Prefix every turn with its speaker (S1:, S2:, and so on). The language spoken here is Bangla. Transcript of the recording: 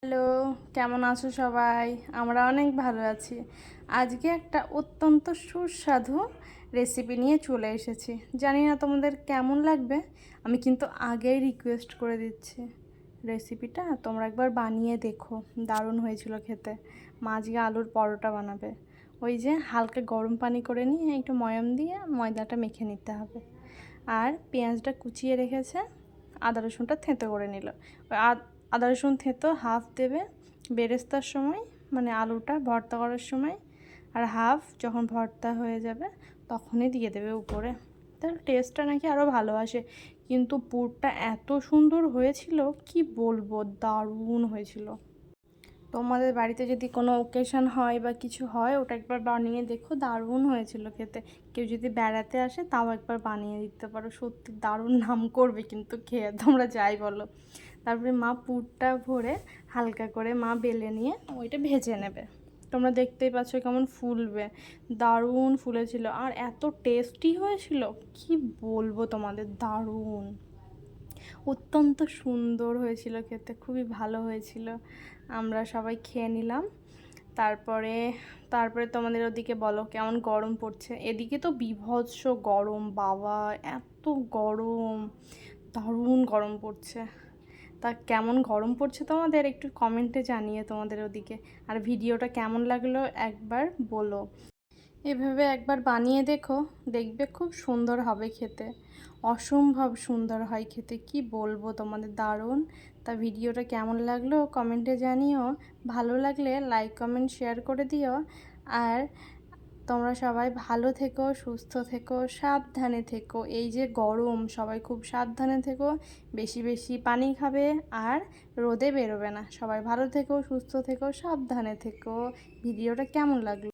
S1: হ্যালো, কেমন আছো সবাই? আমরা অনেক ভালো আছি। আজকে একটা অত্যন্ত সুস্বাদু রেসিপি নিয়ে চলে এসেছি। জানি না তোমাদের কেমন লাগবে, আমি কিন্তু আগেই রিকোয়েস্ট করে দিচ্ছি। রেসিপিটা তোমরা একবার বানিয়ে দেখো, দারুণ হয়েছিল খেতে। মা আজকে আলুর পরোটা বানাবে। ওই যে হালকা গরম পানি করে নিয়ে একটু ময়াম দিয়ে ময়দাটা মেখে নিতে হবে। আর পেঁয়াজটা কুচিয়ে রেখেছে, আদা রসুনটা থেঁতো করে নিল। ওই আদা রসুন থেঁতো হাফ দেবে বেরেস্তার সময়, মানে আলুটা ভর্তা করার সময়, আর হাফ যখন ভর্তা হয়ে যাবে তখনই দিয়ে দেবে উপরে। তার টেস্টটা নাকি আরও ভালো আসে। কিন্তু পুরটা এত সুন্দর হয়েছিল, কি বলবো, দারুণ হয়েছিল। তোমাদের বাড়িতে যদি কোনো ওকেশন হয় বা কিছু হয়, ওটা একবার বানিয়ে দেখো, দারুণ হয়েছিল খেতে। কেউ যদি বেড়াতে আসে তাও একবার বানিয়ে দিতে পারো, সত্যি দারুণ নাম করবে কিন্তু খেয়ে, তোমরা যাই বলো। তারপরে মা পুরটা ভরে হালকা করে মা বেলে নিয়ে ওইটা ভেজে নেবে। তোমরা দেখতেই পাচ্ছ কেমন ফুলবে, দারুণ ফুলেছিল আর এত টেস্টি হয়েছিল, কি বলবো তোমাদের, দারুণ, অত্যন্ত সুন্দর হয়েছিল খেতে, খুবই ভালো হয়েছিল। আমরা সবাই খেয়ে নিলাম। তারপরে তারপরে তোমাদের ওদিকে বলো কেমন গরম পড়ছে। এদিকে তো বীভৎস গরম, বাবা এত গরম, দারুণ গরম পড়ছে। তা কেমন গরম পড়ছে তোমাদের একটু কমেন্টে জানিয়ে তোমাদের ওদিকে। আর ভিডিওটা কেমন লাগলো একবার বলো। এভাবে একবার বানিয়ে দেখো, দেখবে খুব সুন্দর হবে খেতে, অসম্ভব সুন্দর হয় খেতে, কি বলবো তোমাদের, দারুণ। তা ভিডিওটা কেমন লাগলো কমেন্টে জানিও, ভালো লাগলে লাইক কমেন্ট শেয়ার করে দিও। আর তোমরা সবাই ভালো থেকো, সুস্থ থেকো, সাবধানে থেকো। এই যে গরম, সবাই খুব সাবধানে থেকো, বেশি বেশি পানি খাবে আর রোদে বেরোবে না। সবাই ভালো থেকো, সুস্থ থেকো, সাবধানে থেকো। ভিডিওটা কেমন লাগলো?